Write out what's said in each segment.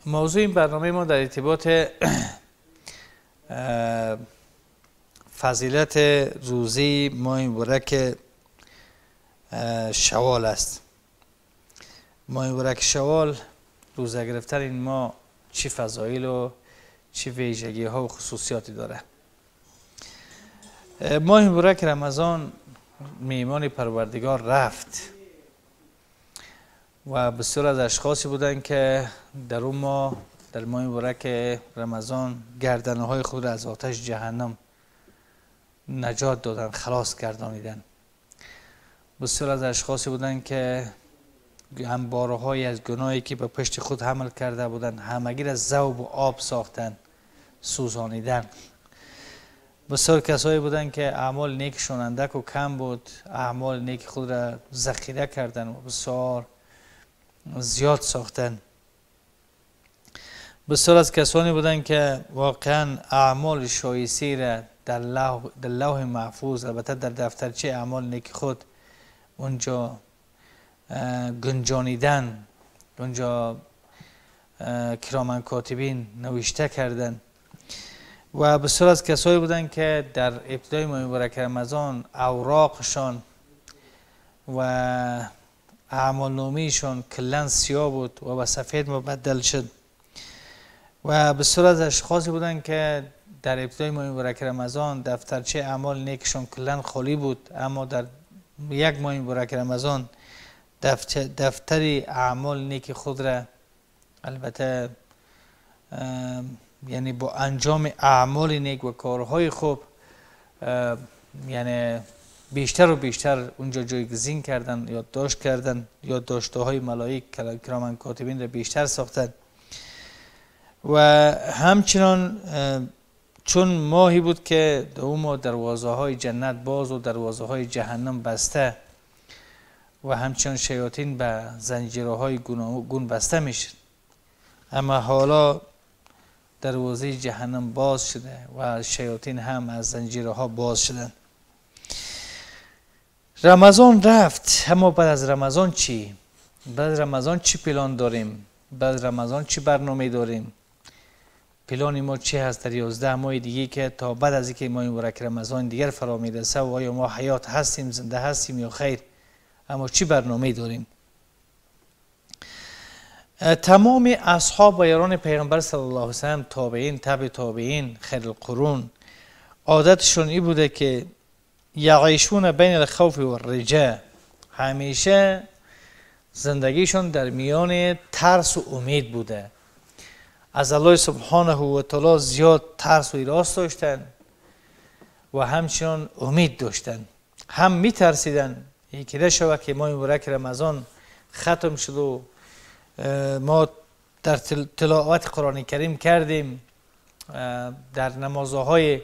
موضوع این برنامه ما در ارتباط فضیلت روزه ماه مبارک شوال است. ماه مبارک شوال، روزه گرفتن این ماه چی فضایل و چی ویژگی ها و خصوصیاتی داره؟ ماه مبارک رمضان میهمان پروردگار رفت و بسیار از اشخاصی بودند که در اون ماه، در ماه مبارک رمضان، گردنه های خود را از آتش جهنم نجات دادن، خلاص گردانیدن. بسیار از اشخاصی بودند که انباره های از گناهی که به پشت خود حمل کرده بودند همگی را ذوب و آب ساختن، سوزانیدن. بسیار کسایی بودند که اعمال نیکشون اندک و کم بود، اعمال نیک خود را ذخیره کردن و بسیار زیاد ساختن. بسیار از کسانی بودند که واقعا اعمال شایسته را در لوح محفوظ، البته در دفترچه اعمال نیک خود اونجا گنجانیدن، اونجا کرامن کاتبین نوشته کردن. و بسیار از کسایی بودند که در ابتدای ماه مبارک رمضان اوراقشان و اعمال نامه‌شان کلاً سیاه بود و به سفید مبدل شد. و بسیار از اشخاصی بودند که در ابتدای ماه مبارک رمضان دفترچه اعمال نیکشان کلاً خالی بود، اما در یک ماه مبارک رمضان دفتر اعمال نیک خود را، البته یعنی با انجام اعمال نیک و کارهای خوب، یعنی بیشتر و بیشتر اونجا جایگزین کردن، یادداشت کردن، یادداشته های ملائک کرامن کاتبین را بیشتر ساختن. و همچنان چون ماهی بود که در اون ماه دروازه های جنت باز و دروازه های جهنم بسته و همچنان شیاطین به زنجیرهای گون بسته میشد، اما حالا دروازه جهنم باز شده و شیاطین هم از زنجیرها باز شدن. رمضان رفت، اما بعد از رمضان چی؟ بعد از رمضان چی پلان داریم؟ بعد از رمضان چی برنامه داریم؟ پلان ما چی هست در 11 ماه دیگه که تا بعد از اینکه ماه مبارک رمضان دیگر فرا میرسه؟ و آیا ما حیات هستیم، زنده هستیم یا خیر؟ اما چی برنامه داریم؟ تمام اصحاب و یاران پیغمبر صلی الله علیه و سلم، تابعین، تبع تابعین، خیر القرون، عادتشون این بوده که یعیشون بین الخوف و الرجاء، همیشه زندگیشون در میان ترس و امید بوده. از الله سبحانه و تعالی زیاد ترس و ایراس داشتن و همچنان امید داشتن. هم میترسیدن یکی نشوه که ماه مبارک رمضان ختم شد و ما در تلاوت قرآن کریم کردیم، در نمازهای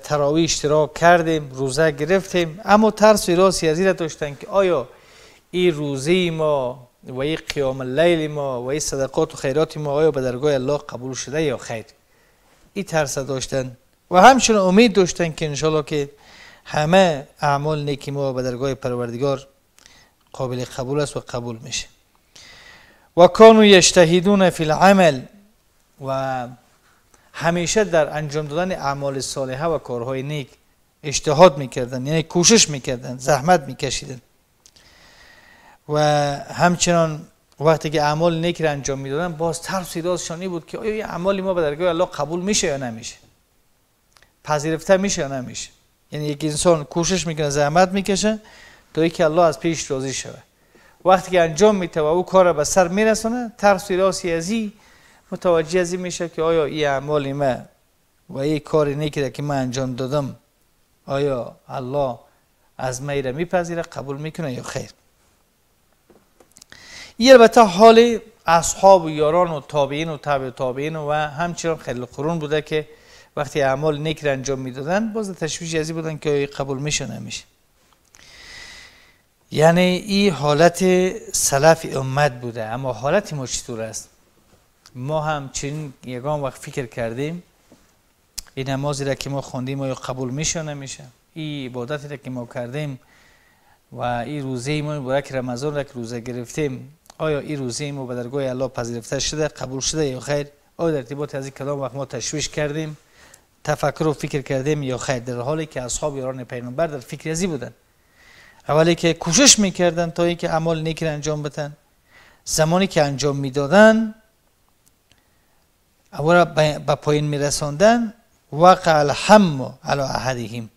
تراویح اشتراک کردیم، روزه گرفتیم، اما ترس و ایراسی از این داشتن که آیا این روزه ما و این قیام اللیل ما و این صدقات و خیرات ما آیا به درگاه الله قبول شده یا خیر؟ این ترس داشتن و همچنین امید داشتن که انشالله که همه اعمال نیکی ما به درگاه پروردگار قابل قبول است و قبول میشه. و کانوا یجتهدون فی العمل، و همیشه در انجام دادن اعمال صالحه و کارهای نیک اجتهاد میکردن، یعنی کوشش میکردن، زحمت میکشیدن. و همچنان وقتی که اعمال نیک را انجام میدادن باز ترس و ایراسشان بود که آیا این اعمال ما به درگاه الله قبول میشه یا نمیشه، پذیرفته میشه یا نمیشه. یعنی یک انسان کوشش میکنه، زحمت میکشه تا اینکه الله از پیش راضی شود. وقتی که انجام میده و او کار را به سر میرسونه، ترس و ایراسی ازی متوجه ازی میشه که آیا این اعمال ما و این کار نیکی که من انجام دادم آیا الله از من را میپذیره، قبول میکنه یا خیر. این البته حال اصحاب و یاران و تابعین و تبع تابعین و همچنان خیر القرون بوده که وقتی اعمال نیک را انجام میدادن باز تشویش ازی بودن که آیا قبول میشه نمیشه. یعنی این حالت سلف امت بوده. اما حالت ما چطور است؟ ما هم چنین یگان وقت فکر کردیم این نمازی را که ما خواندیم آیا قبول میشه نمیشه؟ این عبادتی را که ما کردیم و این روزه ما مبارک رمضان را که روزه گرفتیم آیا این روزه ما به درگاه الله پذیرفته شده، قبول شده یا خیر؟ آیا در ارتباط از این کلام وقت ما تشویش کردیم، تفکر و فکر کردیم یا خیر؟ در حالی که اصحاب یاران پیغمبر در فکر ازی بودن، اولی که کوشش میکردن تا اینکه اعمال نیک را انجام بدن، زمانی که انجام میدادن اولا به پایین میرساندن، وقع الهم علی احدهم،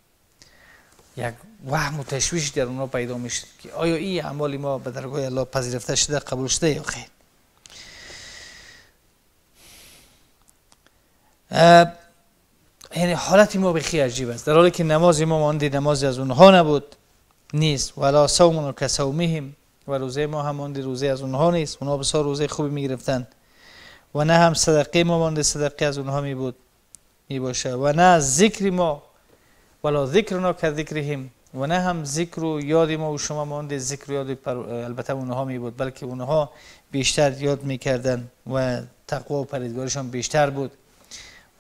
یک وهم و تشویش در اونها پیدا میشد که آیا این اعمال ما به درگاه الله پذیرفته شده، قبول شده یا خیر؟ یعنی حالت ما بخی عجیب است، در حالی که نماز ما مانند نماز از اونها نبود نیست، ولا صومنا کصومهم، و روزه ما هم مانند روزه از اونها نیست، اونها بسیار روزه خوبی میگرفتن، و نه هم صدقه ما مانند صدقه از اونها می باشه، و نه ذکر ما ولا ذکرنا کذکرهم، و نه هم ذکر و یاد ما و شما مانند ذکر و یاد البته اونها می بود، بلکه اونها بیشتر یاد میکردن و تقوا و پرهیزگاریشان بیشتر بود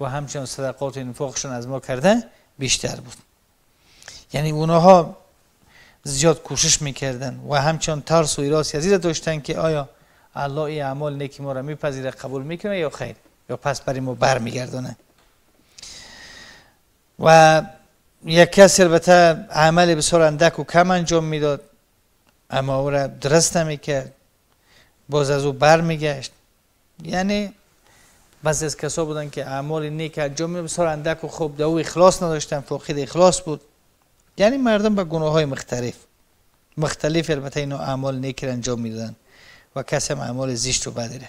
و همچنین صدقات و انفاقشون از ما کرده بیشتر بود. یعنی اونها زیاد کوشش میکردن و همچنین ترس و هراس از این داشتن که آیا الله این اعمال نیکی ما را میپذیره، قبول میکنه یا خیر، یا پس برای ما برمیگردونه. و یک کسی البته عمل بسیار اندک و کم انجام میداد، اما او را درست نمیکرد، باز از او برمیگشت. یعنی بعضی از کسا بودن که اعمال نیک انجام میداد بسیار اندک و خوب، در او اخلاص نداشتن، فاقد اخلاص بود. یعنی مردم به گناه های مختلف البته اینا اعمال نیک را انجام میدادن و کسی هم اعمال زشت و بدی را.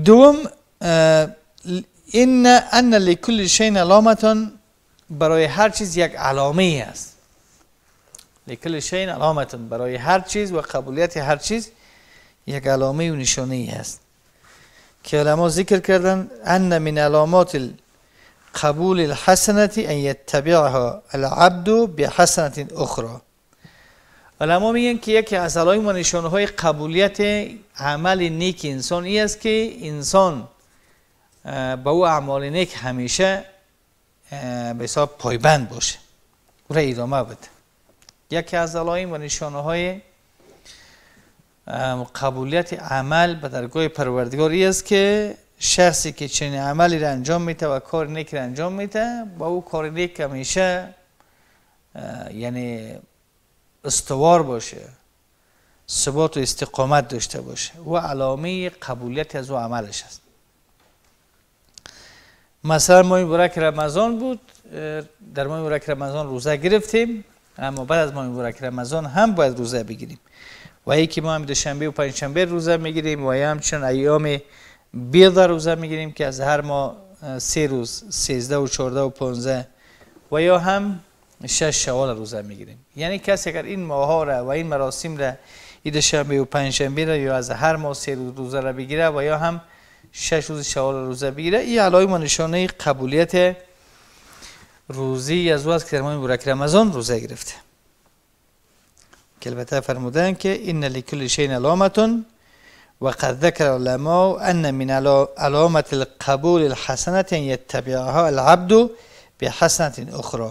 دوم، ان لکل شیء علامه، برای هر چیز یک علامه ای است. لکل شیء علامه، برای هر چیز و قبولیت هر چیز یک علامه و نشانه ای است که علما ذکر کردن ان من علامات قبول الحسنه ان یتبعها العبد بحسنه اخرى. علما میگن که یکی از علائم و نشانه های قبولیت عمل نیک انسان ای است که انسان با او اعمال نیک همیشه به حساب پایبند باشه، او را ادامه بده. یکی از علائم و نشانه های قبولیت عمل به درگاه پروردگار ای است که شخصی که چنین عملی را انجام میده و کار نیک را انجام میده، با او کار نیک همیشه یعنی استوار باشه، ثبات و استقامت داشته باشه، و علامه قبولیت از او عملش است. مثلا ماه مبارک رمضان بود، در ماه مبارک رمضان روزه گرفتیم، اما بعد از ماه مبارک رمضان هم باید روزه بگیریم، و یکی ما هم دوشنبه و پنجشنبه روزه میگیریم و همچنین ایام بیض روزه میگیریم که از هر ماه 3 روز، 13 و 14 و 15 و یا هم 6 شوال روزه میگیریم. یعنی کسی اگر این ماه ها را و این مراسم را، این دوشنبه و پنجشنبه را یا از هر ماه 3 روز روزه را بگیره و یا هم 6 روز شوال روزه بگیره، این علائم و نشانه قبولیت روزی از او است که در ماه مبارک رمضان روزه گرفته. که البته فرمودن که ان لکل شیء علامه، و قد ذکر العلماء ان من علامت القبول الحسنه یتبعها العبد بحسنه اخرى.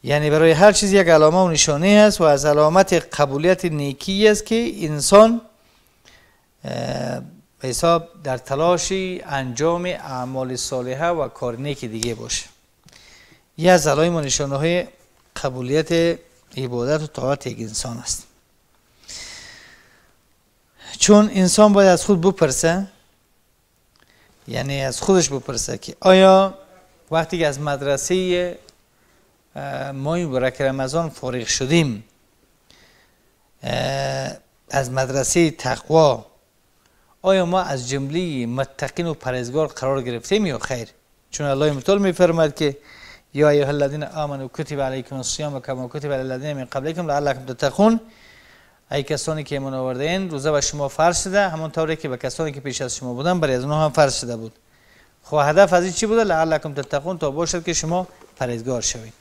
یعنی برای هر چیز یک علامه و نشانه است و از علامت قبولیت نیکی است که انسان به حساب در تلاشی انجام اعمال صالحه و کار نیک دیگه باشه. یه از علائم و نشانه های قبولیت عبادت و طاعت یک انسان است. چون انسان باید از خود بپرسه، یعنی از خودش بپرسه که آیا وقتی که از مدرسه ماه مبارک رمضان فارغ شدیم، از مدرسه تقوا، آیا ما از جمله متقین و پرهیزگار قرار گرفتیم یا خیر؟ چون الله متعال میفرماید که یا ایها الذین آمنوا کتب علیکم الصیام کما کتب علی الذین من قبلکم لعلکم تتقون. ای کسانی که ایمان آورده اید، روزه به شما فرض شده همانطوری که به کسانی که پیش از شما بودن برای از اونها هم فرض شده بود. خب هدف از این چی بوده؟ لعلکم تتقون، تا باشد که شما پرهیزگار شوید.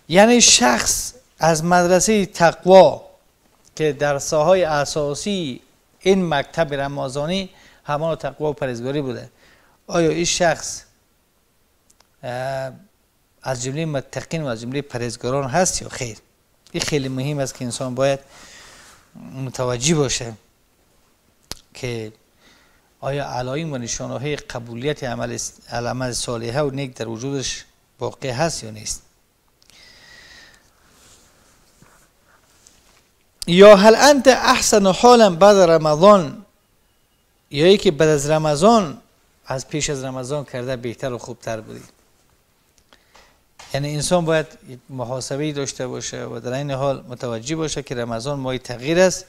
یعنی شخص از مدرسه تقوا که در ساحه‌های اساسی این مکتب رمضانی همان تقوا و پرهیزگاری بوده، آیا این شخص از جمله متقین و از جمله پرهیزگاران هست یا خیر؟ این خیلی مهم است که انسان باید متوجه باشه که آیا علائم و نشانه‌های قبولیت عمل صالحه و نیک در وجودش واقع هست یا نیست. یا هل انت احسن حالا بعد رمضان، یا ای که بعد از رمضان از پیش از رمضان کرده بهتر و خوبتر بودی. یعنی انسان باید محاسبه‌ای داشته باشه و در این حال متوجه باشه که رمضان ماه تغییر است،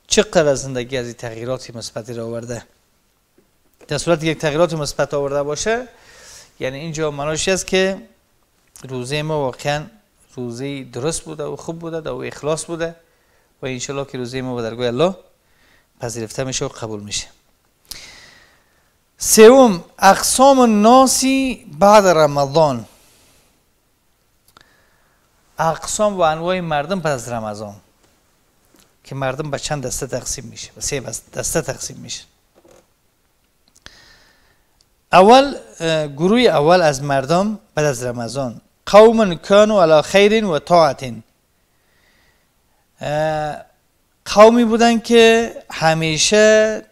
چقدر از زندگی از این تغییرات مثبتی را آورده. در صورتی یک تغییرات مثبت آورده باشه یعنی اینجا معناش است که روزه ما واقعا روزه درست بوده و خوب بوده و اخلاص بوده و انشالله که روزه ما به درگاه الله پذیرفته میشه و قبول میشه. سوم، اقسام الناس بعد رمضان، اقسام و انواع مردم پس از رمضان که مردم به چند دسته تقسیم میشه، به 3 دسته تقسیم میشه. اول گروه اول از مردم بعد از رمضان، قوم کانوا علی خیر و طاعت، قومی بودن که همیشه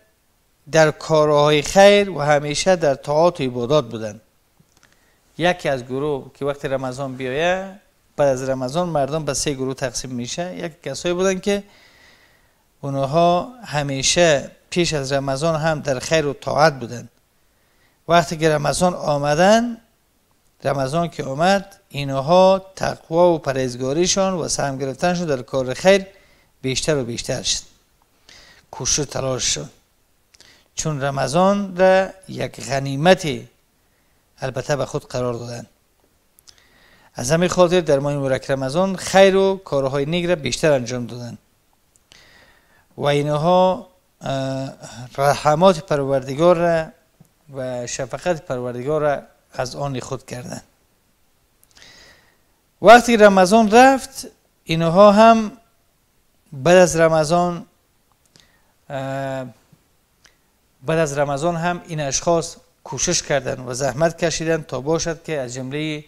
در کارهای خیر و همیشه در طاعات و عبادات بودن. یکی از گروه که وقت رمضان بیایه بعد از رمضان مردم به 3 گروه تقسیم میشه. یک کسایی بودن که اونها همیشه پیش از رمضان هم در خیر و طاعت بودن. وقتی که رمضان آمدن، رمضان که آمد، اینها تقوا و پرهیزگاریشان و سهم گرفتنشون در کار خیر بیشتر و بیشتر شد، کوشش تلاش شد، چون رمضان را یک غنیمتی البته به خود قرار دادن. از همین خاطر در ماه مبارک رمضان خیر و کارهای نیک را بیشتر انجام دادن و اینها رحمات پروردگار را و شفقت پروردگار را از آن خود کردند. وقتی رمضان رفت، اینها هم بعد از رمضان هم این اشخاص کوشش کردند و زحمت کشیدند تا باشد که از جمله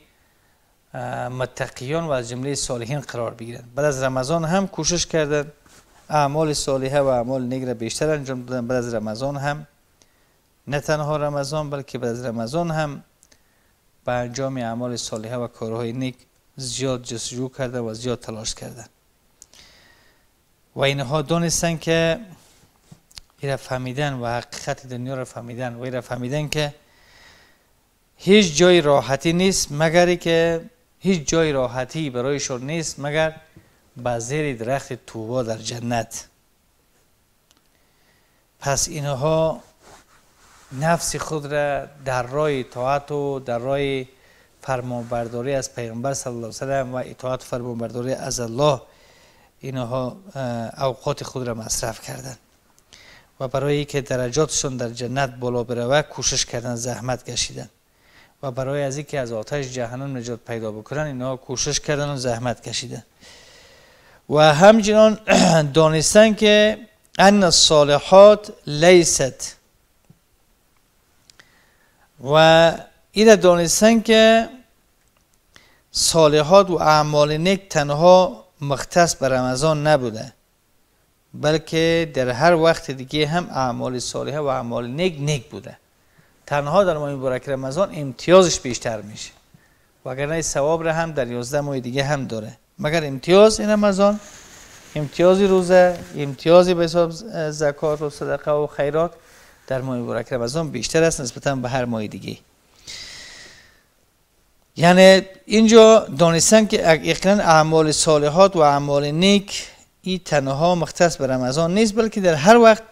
متقیان و از جمله صالحین قرار بگیرند. بعد از رمضان هم کوشش کردند، اعمال صالحه و اعمال نیک را بیشتر انجام دادند. بعد از رمضان هم، نه تنها رمضان بلکه بعد از رمضان هم به انجام اعمال صالحه و کارهای نیک زیاد جستجو کرده و زیاد تلاش کرده و اینها دانستن که ایره فهمیدن و حقیقت دنیا را فهمیدن و ایره فهمیدن که هیچ جای راحتی نیست مگر که هیچ جای راحتی برایشون نیست مگر به زیر درخت طوبا در جنت. پس اینها نفس خود را در راه اطاعت و در راه فرمانبرداری از پیغمبر صلی الله علیه و سلم و اطاعت فرمانبرداری از الله اینها اوقات خود را مصرف کردند و برای که درجاتشون در جنت بالا بروه کوشش کردن، زحمت کشیدن و برای از اینکه از آتش جهنم نجات پیدا بکنن اینها کوشش کردن و زحمت کشیدن و همچنان دانستن که ان الصالحات لیست و این دانستن که صالحات و اعمال نیک تنها مختص به رمضان نبوده بلکه در هر وقت دیگه هم اعمال صالحه و اعمال نیک بوده. تنها در ماه مبارک رمضان امتیازش بیشتر میشه وگرنه ثواب را هم در 11 ماه دیگه هم داره، مگر امتیاز این رمضان، امتیازی روزه، امتیازی به حساب زکات و صدقه و خیرات در ماه مبارک رمضان بیشتر است نسبتا به هر ماه دیگه. یعنی اینجا دانستن که یقینا اعمال صالحات و اعمال نیک این تنها مختص به رمضان نیست بلکه در هر وقت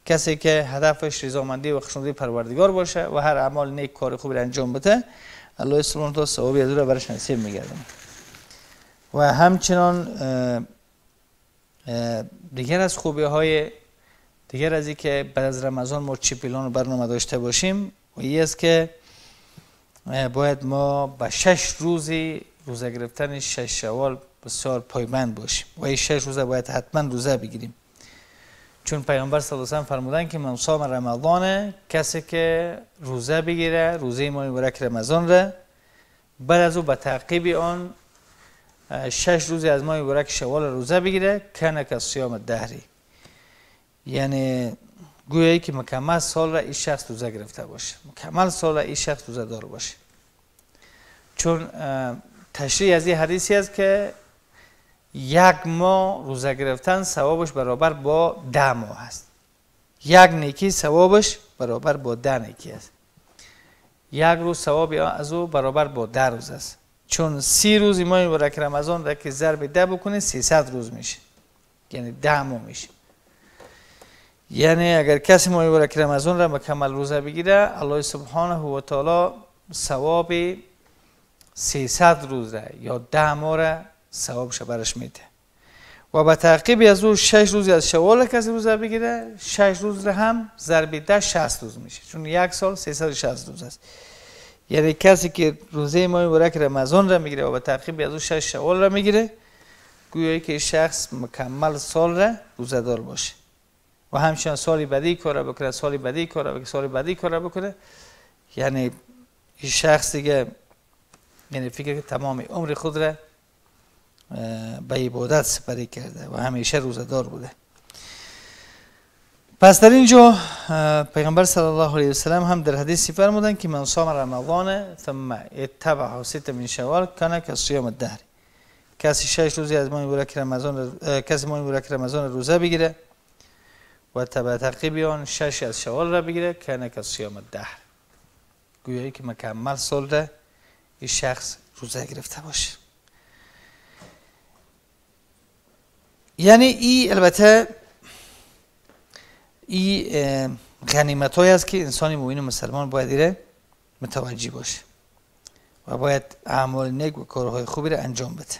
کسی که هدفش رضامندی و خشنودی پروردگار باشه و هر اعمال نیک کار خوبی را انجام بده الله سبحانه و تعالی ثوابی از او را برش نصیب می‌گردونه. و همچنان دیگر از خوبی‌های دیگر از این که بعد از رمضان ما چه پلان و برنامه داشته باشیم و این است که باید ما به 6 روزی روزه گرفتن 6 شوال بسیار پایبند باشیم و این 6 روزه باید حتما روزه بگیریم، چون پیامبر صلی الله علیه و آله فرمودن که من صام رمضان، کسی که روزه بگیره روزه ماه مبارک رمضان را بعد از او به تعقیب آن 6 روزی از ماه مبارک شوال روزه بگیره کنه که صیام دهری، یعنی گویایی که مکمل سال را این شخص روزه گرفته باشه، مکمل سال را این شخص روزه دار باشه. چون تشریح از این حدیثی است که 1 ماه روزه گرفتن ثوابش برابر با 10 ماه است. 1 نیکی ثوابش برابر با 10 نیکی است. 1 روز ثواب از او برابر با 10 روز است. چون 30 روز ماه مبارک رمضان را که ضرب 10 بکنه 300 روز میشه، یعنی 10 ماه میشه. یعنی اگر کسی ماه مبارک رمضان را مکمل روزه بگیره، الله سبحانه و تعالی ثواب 300 روز را یا 10 ماه را ثوابش برش میده. و به تعقیب از او 6 روزی از شوال کسی روزه بگیره، 6 روز را هم ضرب 10 60 روز میشه، چون 1 سال 360 روز است. یعنی کسی که روزه ماه مبارک رمضان را میگیره و به تعقیب از او 6 شوال را میگیره، گویایی که شخص مکمل سال را روزه دار باشه. و همچنین سالی بعدی کار بکنه، سالی بعدی کار بکنه، سالی بعدی کار بکنه، یعنی این شخص دیگه یعنی فکر که تمام عمر خود را به عبادت سپری کرده و همیشه روزه دار بوده. پس در اینجا پیغمبر صلی الله علیه و سلم هم در حدیثی فرمودند که من صام رمضان ثم اتبع 6 من شوال کان کصیام الدهر. کسی 6 روزی از ماه مبارک رمضان روزه بگیره و تبع تعقیب آن 6 از شوال را بگیره کان کصیام الدهر، گویایی که مکمل سال را این شخص روزه گرفته باشه. یعنی این البته این غنیمت هایی است که انسان مومن مسلمان باید ایره متوجه باشه و باید اعمال نیک و کارهای خوبی را انجام بده.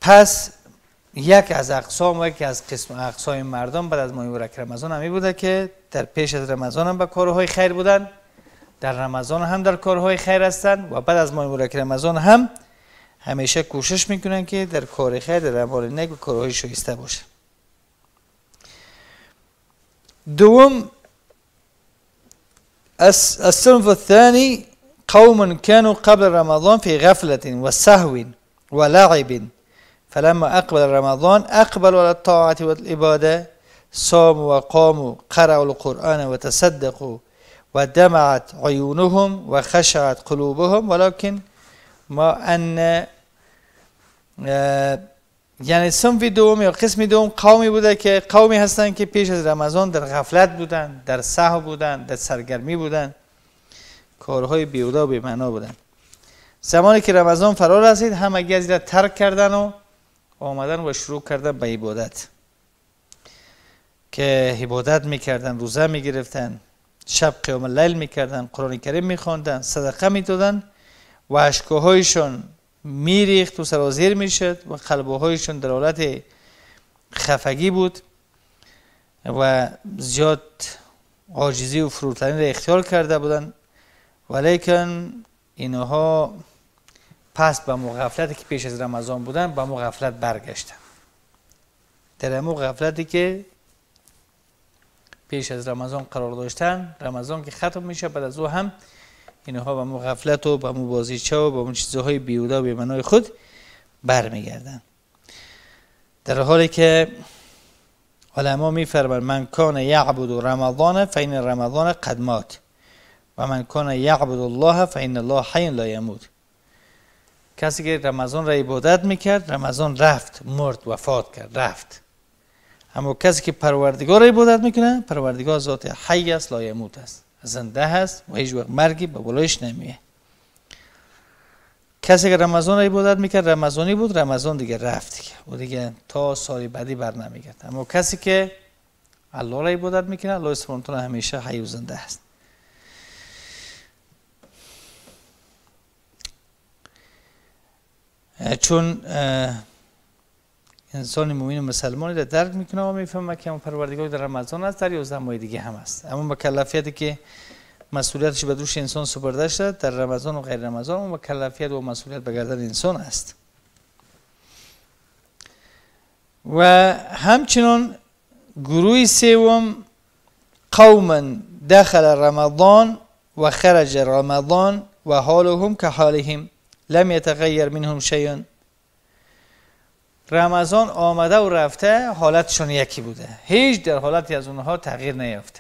پس یک از اقسام و یک از قسم اقسام مردم بعد از ماه مبارک رمضان همی بوده که در پیش از رمضان هم به کارهای خیر بودن، در رمضان هم در کارهای خیر هستند و بعد از ماه مبارک رمضان هم همیشه کوشش میکنن که در کار خیر، در اعمال نیک و کارهای شایسته باشه. دوم، الصنف الثاني قوم كانوا قبل رمضان في غفلة وسهو ولعب فلما أقبل رمضان أقبلوا على الطاعة والعبادة، صاموا وقاموا قرأوا القرآن وتصدقوا ودمعت عيونهم وخشعت قلوبهم، ولكن ما أن یعنی صنف دوم یا قسم دوم قومی بوده که قومی هستند که پیش از رمضان در غفلت بودن، در سهو بودن، در سرگرمی بودن، کارهای بیهوده و بی‌معنا بودن. زمانی که رمضان فرا رسید همگی از را ترک کردن و آمدن و شروع کردن به عبادت، که عبادت میکردن، روزه میگرفتن، شب قیام اللیل میکردن، قرآن کریم میخواندن، صدقه میدادن و اشکهایشان میریخت و سرازیر میشد و قلبهایشان در حالت خفگی بود و زیاد عاجزی و فروتنی را اختیار کرده بودند. ولیکن اینها پس به غفلتی که پیش از رمضان بودن به غفلت برگشتن. در همون غفلتی که پیش از رمضان قرار داشتن، رمضان که ختم میشه بعد از او هم اینها به غفلت و به بازیچه و به اون چیزهای بیهوده و بی‌معنای خود برمیگردن. در حالی که علما میفرمایند من کان یعبد رمضان فإن رمضان قد مات و من کان یعبد الله فإن الله حی لا یموت. کسی که رمضان را عبادت میکرد رمضان رفت، مرد، وفات کرد، رفت. اما کسی که پروردگار را عبادت میکنه پروردگار ذات حی است، لا یموت است، زنده هست و هیچ وقت مرگی به بالایش نمیه. کسی که رمضان را عبادت میکرد رمضانی بود، رمضان دیگه رفت دیگه و دیگه تا سال بعدی بر نمیگرد. اما کسی که الله را عبادت میکنه الله سبحانه و تعالی همیشه حی و زنده است. چون انسان مومن مسلمانی را درک میکنه و میفهمه که پروردگار در رمضان است، در 11 ماه دیگه هم است. اما مکلفیتی که مسئولیتش به دوش انسان سپرده شده در رمضان و غیر رمضان و مکلفیت و مسئولیت به گردن انسان است. و همچنان گروه سوم قوما دخل رمضان و خرج رمضان و حالهم که حالهم لم یتغیر منهم شیء. رمضان آمده و رفته حالتشون یکی بوده، هیچ در حالتی از اونها تغییر نیافته.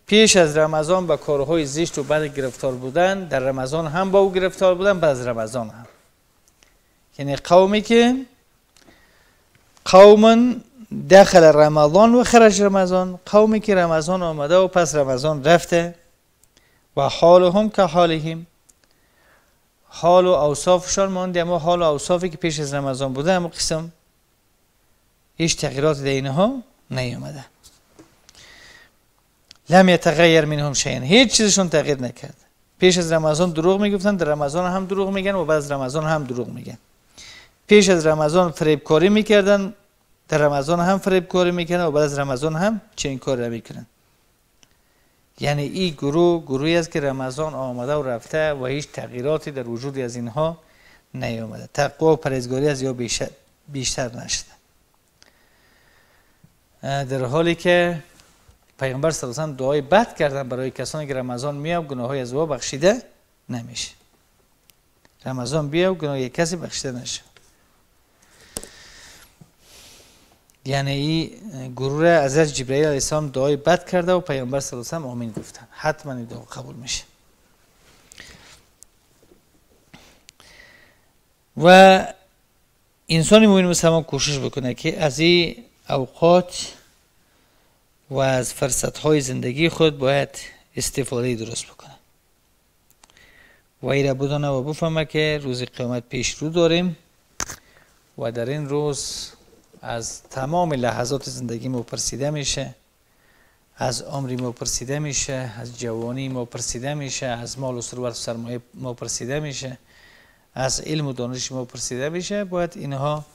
پیش از رمضان با کارهای زشت و بد گرفتار بودن، در رمضان هم با او گرفتار بودن، بعد از رمضان هم. یعنی قومی که قوم داخل رمضان و خرج رمضان، قومی که رمضان آمده و پس رمضان رفته و حالهم که حالهم، حال و اوصافشان مانده اما حال و اوصافی که پیش از رمضان بوده اما قسم هیچ تغییرات در اینها نیامده. لم یتغیر منهم شیء، هیچ چیزشون تغییر نکرد. پیش از رمضان دروغ میگفتن، در رمضان هم دروغ میگن و بعد از رمضان هم دروغ میگن. پیش از رمضان فریبکاری میکردن، در رمضان هم فریبکاری میکنن و بعد از رمضان هم چنین کار میکنن. یعنی این گروهی است که رمضان آمده و رفته و هیچ تغییراتی در وجودی از اینها نیامده. تقوا و پرهیزگاری از یا بیشتر نشده. در حالی که پیغمبر صلی الله علیه و آله دعای بد کردن برای کسانی که رمضان میاد گناههای از او بخشیده نمیشه. رمضان بیا و گناه کسی بخشیده نشه. یعنی این گروه از جبرئیل علیه السلام دعای بد کرده و پیامبر صلی الله علیه و آله آمین گفتن. حتما این دعا قبول میشه. و انسان مومن مسلمان کوشش بکنه که از این اوقات و از فرصت‌های زندگی خود باید استفاده درست بکنه. و ایره بدانه و بفهمه که روز قیامت پیش رو داریم و در این روز از تمام لحظات زندگی ما پرسیده میشه، از عمری ما پرسیده میشه، از جوانی ما پرسیده میشه، از مال و ثروت و سرمایه ما پرسیده میشه، از علم و دانش ما پرسیده میشه. باید اینها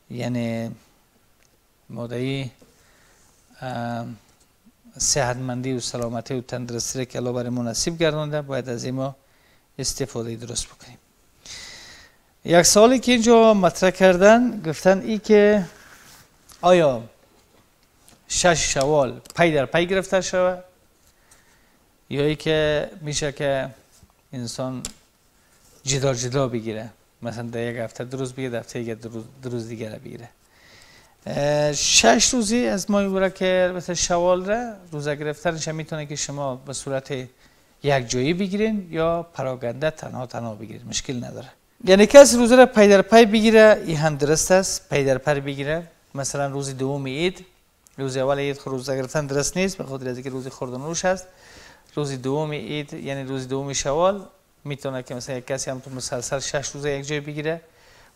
یعنی مادهی صحتمندی و سلامتی و تندرستی که الله برای ما نصیب گردانده، باید از این ما استفاده درست بکنیم. یک سوالی که اینجا مطرح کردن، گفتن ای که آیا 6 شوال پی در پی گرفته شود یا ای که میشه که انسان جدا جدا بگیره، مثلا در یک هفته 2 روز بگیره، در هفته 2 روز دیگر بگیره. 6 روزی از ماه مبارک مثلا شوال را روزه گرفتنش میتونه که شما به صورت یک جایی بگیرین یا پراگنده تنها بگیرین، مشکل نداره. یعنی کسی روزه را پی در پی بگیره، این هم درست است. پی در پی بگیره، مثلا روز دوم عید، روز اول عید روزه گرفتن درست نیست به خاطر اینکه روز خوردن نوش است. روز دوم عید یعنی روز دوم شوال میتونه که مثلا یک کسی هم تو مسلسل 6 روزه یک جای بگیره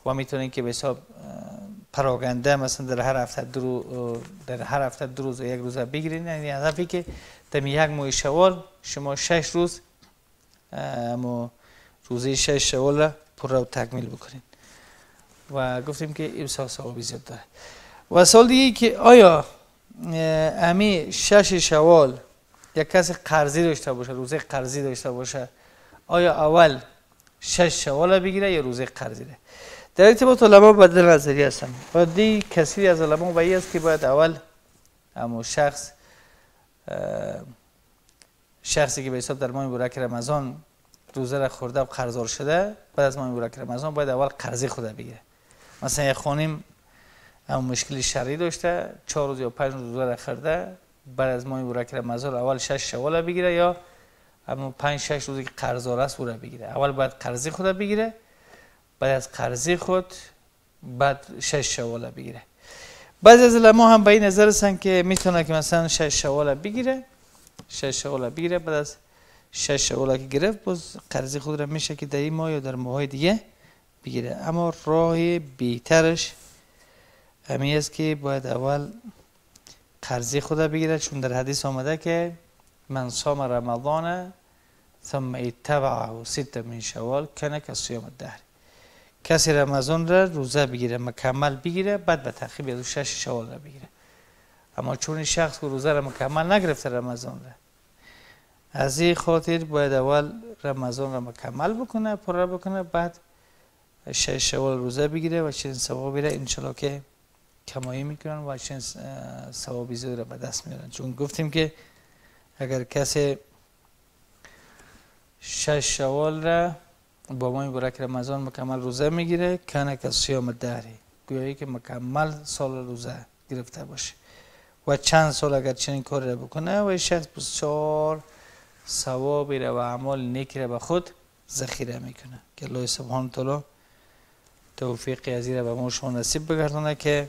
و میتونه که به حساب پراگنده مثلا در هر هفته 2 روز و 1 روزه بگیرین. یعنی هدفی که در یک ماه شوال شما 6 روز روزه 6 شوال را پر و تکمیل بکنین و گفتیم که امسال ثوابی زیاد داره. و سوال دیگه که آیا امی 6 شوال یک کسی قرضی داشته باشه، روزه قرضی داشته باشه، آیا اول 6 شوال بگیره یا روزه قرضی ده؟ در ارتباط علما بدل نظری هستن. بعدی کثیری از علما به این است که باید اول اما شخصی که به حساب در ماه مبارک رمضان روزه را خورده و قرضدار شده، بعد از ماه مبارک رمضان باید اول قرضی خود بگیره. مثلا یک خانم اما مشکلی شرعی داشته، 4 روز یا 5 روز روزه را خورده، بعد از ماه مبارک رمضان اول 6 شوال بگیره یا اما 5-6 روزی که قرضدار است او را بگیره. اول باید قرضی خود بگیره، بعد از قرضی خود بعد 6 شوال بگیره. بعضی از علما هم به این نظر هستند که میتونه که مثلا 6 شوال بگیره، 6 شوال بگیره، بعد از 6 شوال که گرفت باز قرضی خود را میشه که در این ماه یا در ماهای دیگه بگیره. اما راه بهترش همین است که باید اول قرضی خود بگیره، چون در حدیث آمده که من صام رمضان ثم اتبعه 6 من شوال کان کصیام الدهر. کسی رمضان را روزه بگیره، مکمل بگیره، بعد به ترتیب 6 شوال را بگیره. اما چون این شخص که روزه را مکمل نگرفته رمضان را، از این خاطر باید اول رمضان را مکمل بکنه، پر بکنه، بعد 6 شوال روزه بگیره و چنین ثوابی را انشالله که کمایی میکنن و چنین ثوابی زیاد را به دست میارن. چون گفتیم که اگر کسی 6 شوال را با ماه مبارک رمضان مکمل روزه میگیره، کنه که صیام دهری، گویایی که مکمل سال روزه گرفته باشه و چند سال اگر چنین کاری را بکنه و شخص بسیار ثوابی را و اعمال نیکی را به خود ذخیره میکنه که الله سبحانه و تعالی توفیق عزیز را به ما شما نصیب بگردانه که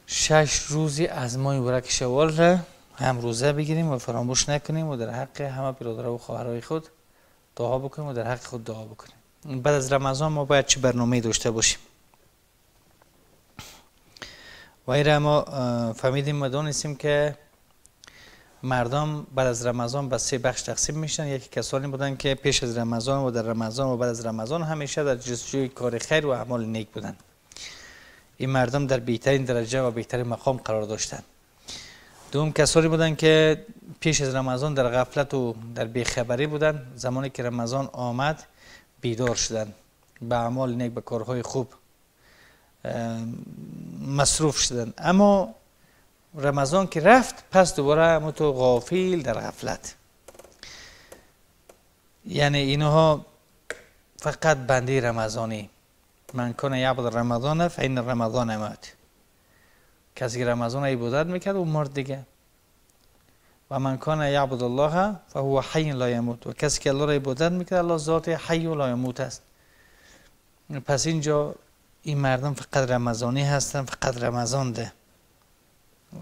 6 روزی از ماه مبارک شوال را هم روزه بگیریم و فراموش نکنیم و در حق همه برادرها و خواهرای خود دعا بکنیم و در حق خود دعا بکنیم. بعد از رمضان ما باید چه برنامه‌ای داشته باشیم؟ و این را ما فهمیدیم و دانستیم که مردم بعد از رمضان به 3 بخش تقسیم میشن. یکی کسانی بودن که پیش از رمضان و در رمضان و بعد از رمضان همیشه در جستجوی کار خیر و اعمال نیک بودن. این مردم در بهترین درجه و بهترین مقام قرار داشتند. دوم کسانی بودن که پیش از رمضان در غفلت و در بیخبری بودن، زمانی که رمضان آمد بیدار شدن، به اعمال نیک، به کارهای خوب مصروف شدن. اما رمضان که رفت پس دوباره همون تو غافل در غفلت، یعنی اینها فقط بنده رمضانی، من کان یعبد رمضان فإن رمضان مات، کسی که رمضان عبادت میکرد و مرد دیگه. و من کان یعبد الله فهو حی لا یموت، و کسی که الله را عبادت میکرد الله ذات حی و لا یموت است. پس اینجا این مردم فقط رمضانی هستن، فقط رمضان ده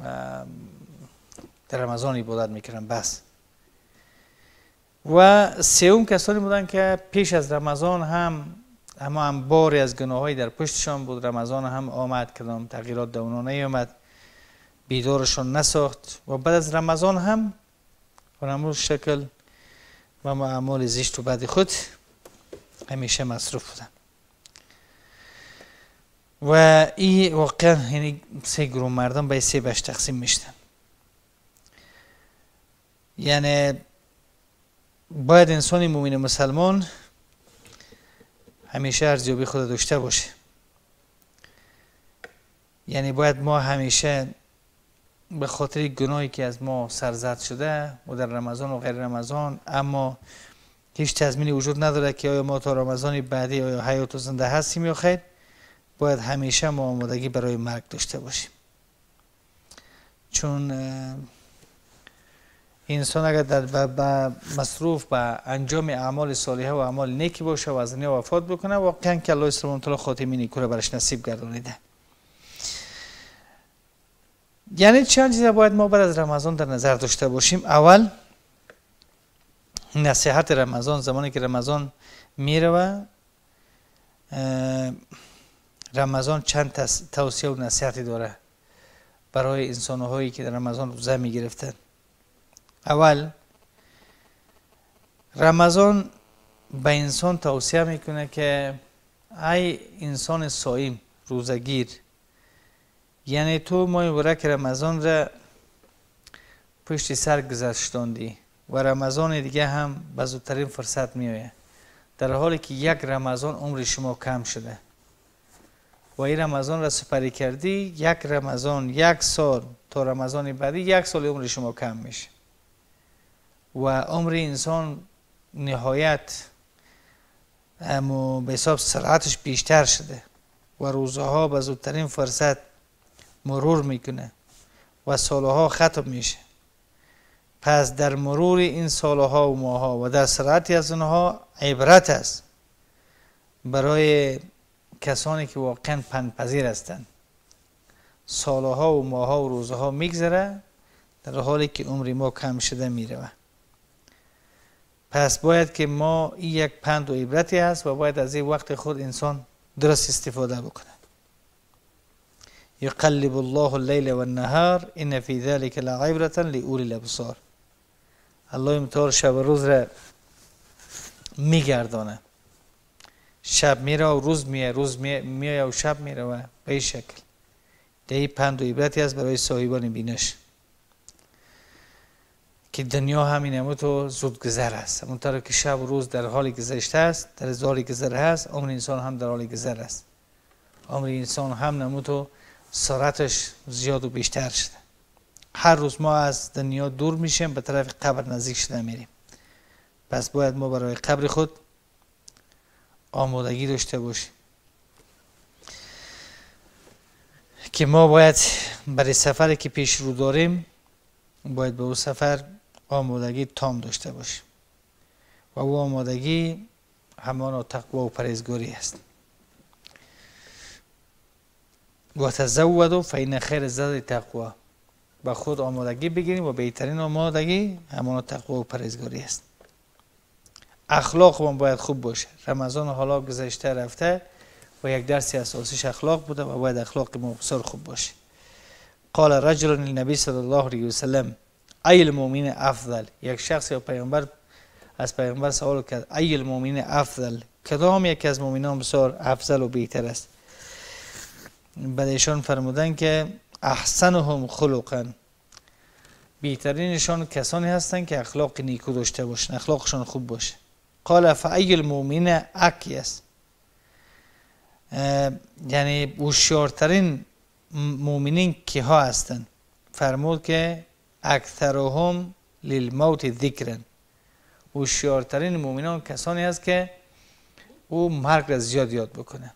و در رمضان عبادت میکردن بس. و سوم کسانی بودن که پیش از رمضان هم باری از گناهایی در پشتشان بود، رمضان هم آمد کدام تغییرات در اونها نیامد، بیدارشون نساخت و بعد از رمضان هم به همون شکل و اعمال زشت و بد خود همیشه مصروف بودن. و این واقعا یعنی 3 گروه مردم به 3 بخش تقسیم میشدن. یعنی باید انسان مومن مسلمان همیشه ارزیابی خود داشته باشه. یعنی باید ما همیشه به خاطر گناهی که از ما سرزد شده و در رمضان و غیر رمضان، اما هیچ تضمینی وجود نداره که آیا ما تا رمضان بعدی آیا حیات و زنده هستیم یا خیر، باید همیشه ما آمادگی برای مرگ داشته باشیم. چون انسان اگر در مصروف به انجام اعمال صالحه و اعمال نیکی باشه و از دنیا وفات بکنه، واقعا که الله سبحانه و تعالی خاتمه نیکو را برش نصیب گردانیده. یعنی چند چیز باید ما بعد از رمضان در نظر داشته باشیم. اول نصیحت رمضان، زمانی که رمضان میره، رمضان چند توصیه و نصیحتی داره برای انسان‌هایی که در رمضان روزه میگرفتن. اول رمضان به انسان توصیه میکنه که ای انسان صائم روزگیر، یعنی تو ماه مبارک رمضان را پشت سر گذاشتاندی و رمضان دیگه هم به زودترین فرصت میآید، در حالی که 1 رمضان عمر شما کم شده و این رمضان را سپری کردی، 1 رمضان 1 سال تا رمضان بعدی 1 سال عمر شما کم میشه و عمر انسان نهایت اما به حساب سرعتش بیشتر شده و روزها به زودترین فرصت مرور میکنه و سالها ختم میشه. پس در مرور این سالها و ماها و در سرعتی از اونها عبرت است برای کسانی که واقعا پندپذیر هستند. سالها و ماها و روزها میگذره در حالی که عمر ما کم شده میره. پس باید که ما این یک پند و عبرتی هست و باید از این وقت خود انسان درست استفاده بکنه. یقلب الله اللیل و النهار ان فی ذلک لعبرة لأولی الابصار. الله متعال شب و روز را میگردانه، شب میره و روز میره، روز میره و شب میره و به این شکل. این پند و عبرتی است برای صاحبان بینش که دنیا همین تو زود گذر است. همونطور که شب و روز در حال گذشته است، در حال گذر است، عمر انسان هم در حال گذر است. عمر انسان هم نموتو سرعتش زیاد و بیشتر شده. هر روز ما از دنیا دور میشیم، به طرف قبر نزدیک شده میریم. پس باید ما برای قبر خود آمادگی داشته باشیم که ما باید برای سفری که پیش رو داریم باید به اون سفر آمادگی تام داشته باشیم و او آمادگی همان تقوا و پرهیزگاری است. و تزودوا فإن خیر الزاد تقوا، با خود آمادگی بگیریم و بهترین آمادگی همان تقوا و پرهیزگاری است. اخلاق ما باید خوب باشه. رمضان حالا گذشته رفته و یک درس اساسیش اخلاق بوده و باید اخلاق ما بسیار خوب باشه. قال رجل للنبی صلی الله علیه و سلم ای المؤمن افضل، یک شخص یا پیامبر از پیامبر سوال کرد ای المؤمن افضل، کدام یک از مؤمنان بسیار افضل و بهتر است؟ بعد ایشان فرمودن که احسنهم خلقا، بهترینشان کسانی هستند که اخلاق نیکو داشته باشند، اخلاقشان خوب باشه. قال فای المؤمن اکیس، یعنی هوشیارترین مؤمنین که ها هستند؟ فرمود که اکثرهم للموت ذکرن، هوشیارترین مؤمنان کسانی هست که او مرگ را زیاد یاد بکنه.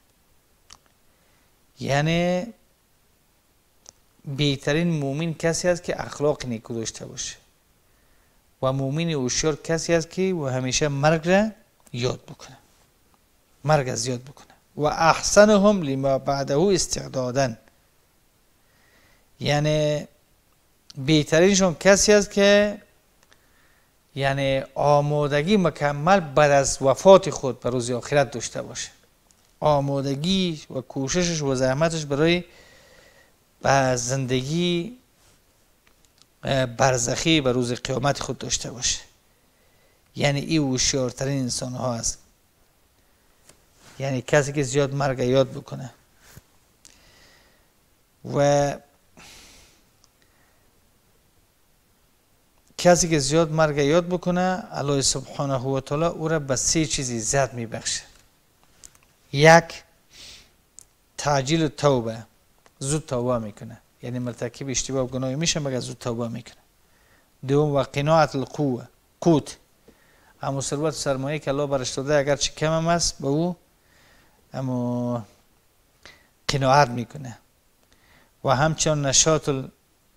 یعنی بهترین مؤمن کسی است که اخلاق نیکو داشته باشه و مؤمن هوشیار کسی است که و همیشه مرگ را یاد بکنه، مرگ را یاد بکنه. و احسنهم لما بعده استعدادا، یعنی بهترینشون کسی است که یعنی آمادگی مکمل بعد از وفات خود به روز آخرت داشته باشه، آمادگی و کوششش و زحمتش برای زندگی برزخی و روز قیامت خود داشته باشه. یعنی این هوشیارترین انسان ها است، یعنی کسی که زیاد مرگ یاد بکنه. و کسی که زیاد مرگ یاد بکنه الله سبحانه و تعالی او را به 3 چیز عزت میبخشه. 1 تعجیل توبه، زود توبه میکنه، یعنی مرتکب اشتباه و گناه میشه مگر زود توبه میکنه. 2 و قناعت القوه، قوت، اما ثروت سرمایه که الله برش داده اگر چه کم هم است به او اما قناعت میکنه. و همچنان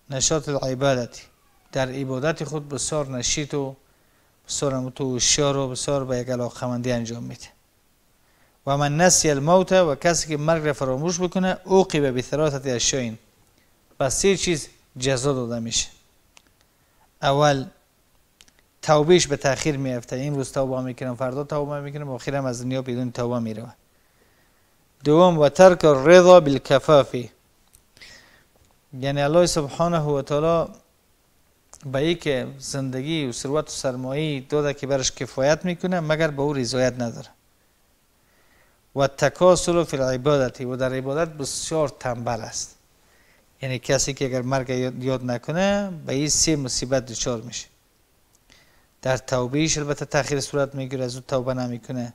نشاط العبادتی، در عبادت خود بسیار نشیط و بسیار هوشیار و بسیار به یک علاقه‌مندی انجام میده. و من نسی الموت، و کسی که مرگ را فراموش بکنه عوقب بثلاثه اشیاء، پس 3 چیز جزا داده میشه. اول توبهش به تأخیر میفته، این روز توبه میکنم فردا توبه میکنم و آخرام از دنیا بدون توبه میره. 2 و ترک الرضا بالکفاف، یعنی الله سبحانه و تعالی به ای که زندگی و ثروت و سرمایه داده که برش کفایت میکنه مگر به او رضایت نداره. و تکاسل فی العبادتی، و در عبادت بسیار تنبل است، یعنی کسی که اگر مرگ یاد نکنه به این 3 مصیبت دچار میشه. در توبهش البته تأخیر صورت میگیره، زود توبه نمیکنه،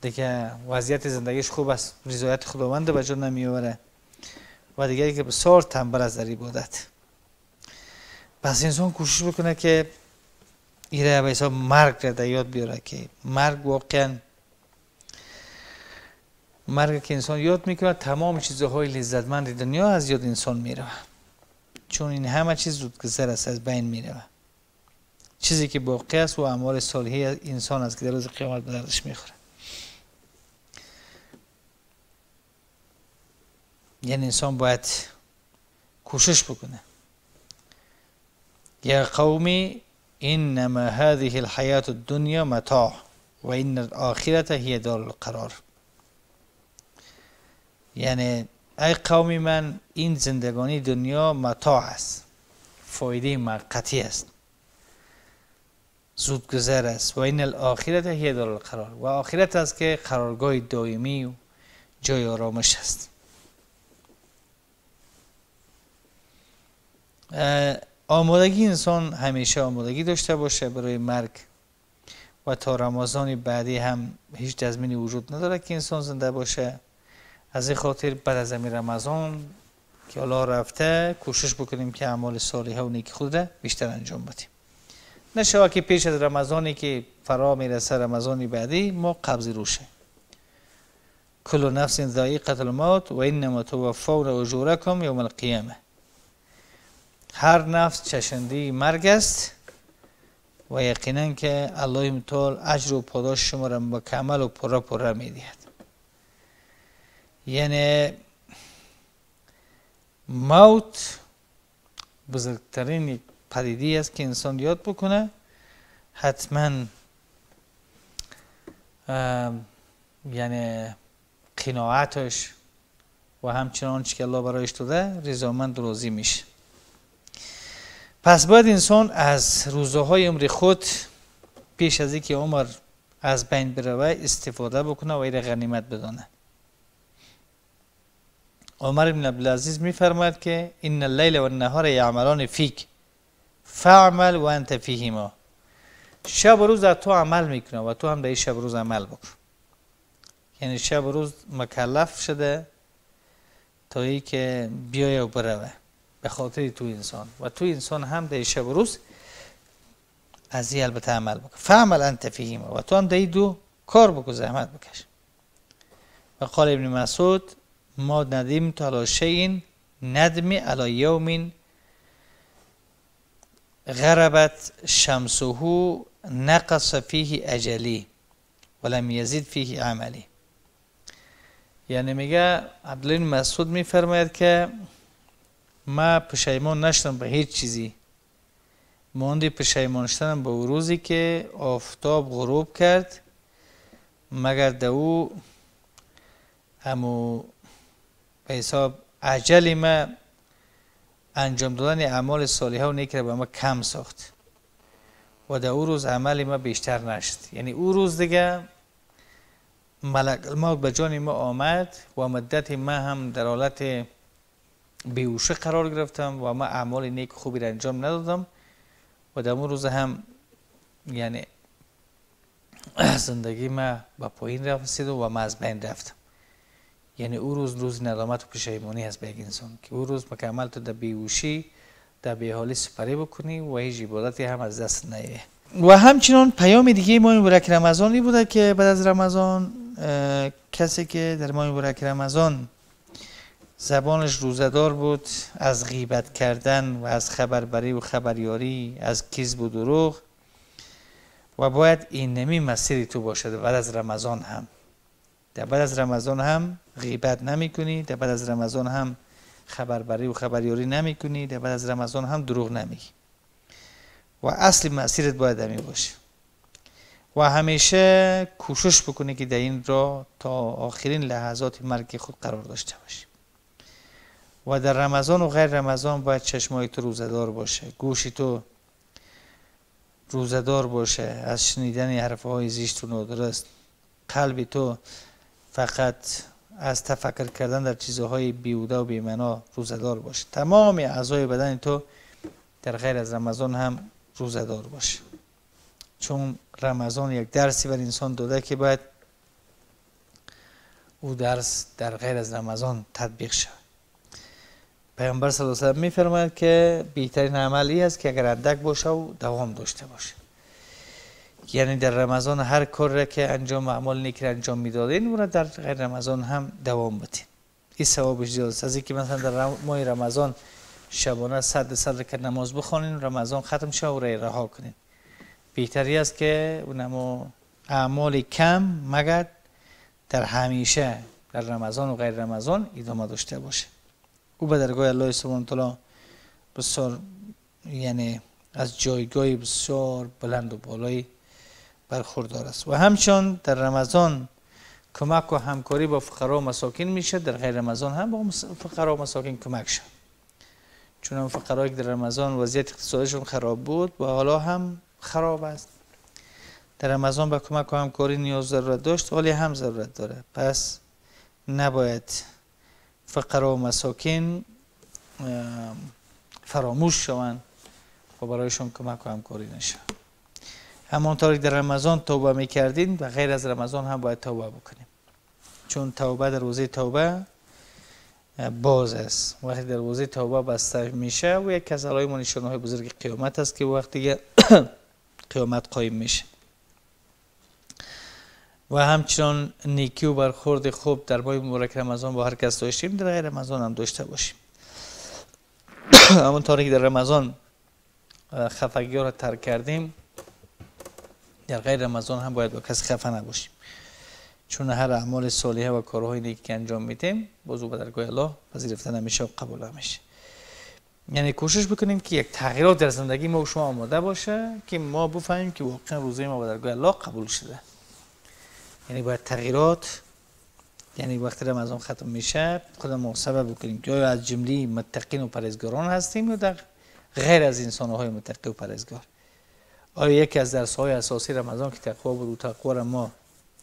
دیگه وضعیت زندگیش خوب است، رضایت خداوند به جا نمیآوره. و دیگه که بسیار تنبل است در عبادت. پس انسان کوشش بکنه که ایره به حساب مرگ را در یاد بیاره که مرگ واقعا مرگ که انسان یاد میکنه تمام چیزهای لذتمند دنیا از یاد انسان میره، چون این همه چیز زودگذر است، از بین میره. چیزی که باقی است و اعمال صالحه انسان است که در روز قیامت به دردش میخوره. یعنی انسان باید کوشش بکنه. یا قومی انما هذه الحیات الدنیا متاع و ان الاخرة هی دار القرار، یعنی ای قومی من این زندگانی دنیا متاع است، فایده موقتی است، زودگذر است. و این الاخرة هی دار القرار، و آخرت است که قرارگاه دائمی و جای آرامش است. آمادگی انسان همیشه آمادگی داشته باشه برای مرگ و تا رمضان بعدی هم هیچ تضمینی وجود نداره که انسان زنده باشه. از این خاطر بعد از این رمضان که الله رفته کوشش بکنیم که اعمال صالحه و نیک خود را بیشتر انجام بدیم. نشود که پیش از رمضانی که فرا میرسه رمضان بعدی ما قبض روشه، کل نفس ذائقة الموت و انما توفون اجورکم یوم القیامه. هر نفس چشنده مرگ است و یقینا که الله متعال اجر و پاداش شما را مکمل و پره میدهد. یعنی موت بزرگترین پدیده است که انسان یاد بکنه. حتما یعنی قناعتش و همچنان که الله برایش داده رضامند راضی میشه. پس باید انسان از روزهای عمر خود پیش از اینکه عمر از بین بروه استفاده بکنه و این غنیمت بدانه. عمر بن عبدالعزیز میفرماید که ان اللیل و النهار یعملان فیک فاعمل و انت فیهما. شب و روز در تو عمل میکنه و تو هم در این شب و روز عمل بکن. یعنی شب و روز مکلف شده تا ای که بیای و بروه به خاطر تو انسان و تو انسان هم در شب و روز از این البته عمل بکن. فعمل انت فیهما و تو هم در دو کار بکن، زحمت بکش. و قال ابن مسعود ما ندمت علی شیء ندمی علی یوم غربت شمسه نقص فیه اجلی ولم یزید فیه عملی. یعنی میگه عبدالله مسعود میفرماید که ما پشیمان نشدم به هیچ چیزی ماندی پشیمان شدم به روزی که آفتاب غروب کرد مگر دو همو به حساب عجل ما انجام دادن اعمال صالحه و نیک را به ما کم ساخت و در او روز عمل ما بیشتر نشد. یعنی او روز دیگه ملک الموت به جان ما آمد و مدت ما هم در حالت بیهوشی قرار گرفتم و ما اعمال نیک خوبی را انجام ندادم و در اون روز هم یعنی زندگی ما به پایین رسید و ما از بین رفتم. یعنی او روز ندامت و پشیمانی هست به یک انسان که او روز مکمل تو در بیهوشی در بیحالی سپری بکنی و هیچ عبادتی هم از دست نیه. و همچنان پیام دیگه ماه مبارک رمضانی بوده که بعد از رمضان کسی که در ماه مبارک رمضان زبانش روزدار بود از غیبت کردن و از خبربری و خبریاری، از کذب و دروغ و باید این نمی مسیری تو باشد. بعد از رمضان هم در بعد از رمضان هم غیبت نمی کنی، در بعد از رمضان هم خبربری و خبریاری نمی کنی، در بعد از رمضان هم دروغ نمیگی و اصل مسیرت باید همی باشه و همیشه کوشش بکنی که در این راه تا آخرین لحظات مرگ خود قرار داشته باشی. و در رمضان و غیر رمضان باید چشمای تو روزدار باشه، گوشی تو روزدار باشه از شنیدن حرفهای زشت و نادرست، قلب تو فقط از تفکر کردن در چیزهای بیهوده و بی‌معنا روزدار باشه. تمام اعضای بدن تو در غیر از رمضان هم روزدار باشه، چون رمضان یک درسی بر انسان داده که باید او درس در غیر از رمضان تطبیق شود. پیامبر صلی الله علیه و آله می‌فرماید که بهترین عملی است که اگر اندک باشه و دوام داشته باشه. یعنی در رمضان هر کار را که انجام اعمال نیک را انجام میدادین و در غیر رمضان هم دوام بدین. این ثوابش زیاد است. از اینکه مثلا در ماه رمضان شبانه 100 رکعت نماز بخونین، رمضان ختم شه و رها کنین. بهتری است که اونم اعمال کم مگر در همیشه در رمضان و غیر رمضان ادامه داشته باشه. او به درگاه الله سبحانه و تعالی بسیار یعنی از جایگاه بسیار بلند و بالایی برخوردار است. و همچنان در رمضان کمک و همکاری با فقرا و مساکین میشه، در غیر رمضان هم با فقرا و مساکین کمک شد. چون هم فقرایی که در رمضان وضعیت اقتصادیشون خراب بود و حالا هم خراب است، در رمضان به کمک و همکاری نیاز ضرورت داشت، ولی هم ضرورت داره. پس نباید فقرا و مساکین فراموش شوند و برایشون کمک و همکاری نشه. همانطوری در رمضان توبه میکردین و غیر از رمضان هم باید توبه بکنیم، چون توبه در روزه توبه باز است. وقتی در روزه توبه بسته میشه و یک از علائم و نشانه‌های بزرگ قیامت است که وقتی قیامت قایم میشه. و همچنان نیکی و برخورد خوب در ماه مبارک رمضان با هر کس داشتیم، در غیر رمضان هم داشته باشیم. همونطوری که در رمضان خفگی ها را ترک کردیم، در غیر رمضان هم باید با کسی خفه نباشیم، چون هر اعمال صالحه و کارهای نیکی که انجام میدیم باز او به درگاه الله پذیرفته نمیشه و قبول نمیشه. یعنی کوشش بکنیم که یک تغییرات در زندگی ما و شما آماده باشه که ما بفهمیم که واقعا روزه ما به درگاه الله قبول شده. یعنی باید تغییرات، یعنی وقتی رمضان ختم میشه خودمون محاسبه بکنیم که آیا از جمله متقین و پرهیزگاران هستیم یا در غیر از انسان‌های متقی و پرهیزگار. آیا یکی از درس‌های اساسی رمضان که تقوا بود و تقوا را ما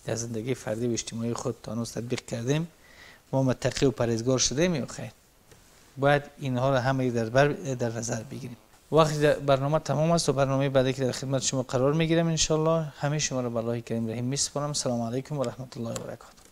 در زندگی فردی و اجتماعی خود تا هنوز تطبیق کردیم، ما متقی و پرهیزگار شدیم یا خیر؟ باید اینها را همه در نظر بگیریم. وقتی برنامه تمام است و برنامه بعدی که در خدمت شما قرار میگیرم ان شاء الله، همه شما را به الله کریم رحیم میسپارم. السلام علیکم و رحمت الله و برکاته.